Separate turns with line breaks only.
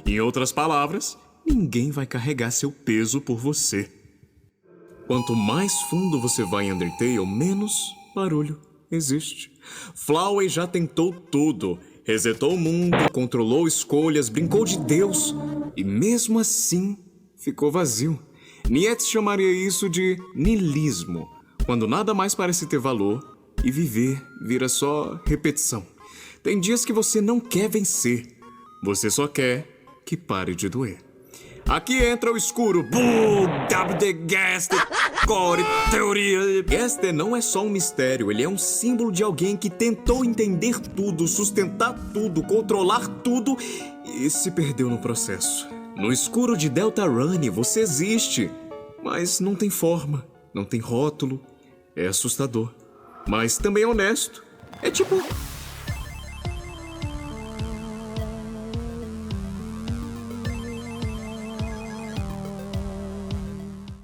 Em outras palavras, ninguém vai carregar seu peso por você. Quanto mais fundo você vai em Undertale, menos barulho existe. Flowey já tentou tudo. Resetou o mundo, controlou escolhas, brincou de Deus. E mesmo assim, ficou vazio. Nietzsche chamaria isso de niilismo, quando nada mais parece ter valor e viver vira só repetição. Tem dias que você não quer vencer, você só quer que pare de doer. Aqui entra o escuro. Core, teoria. Gaster não é só um mistério, ele é um símbolo de alguém que tentou entender tudo, sustentar tudo, controlar tudo e se perdeu no processo. No escuro de Deltarune você existe, mas não tem forma, não tem rótulo. É assustador, mas também é honesto. É tipo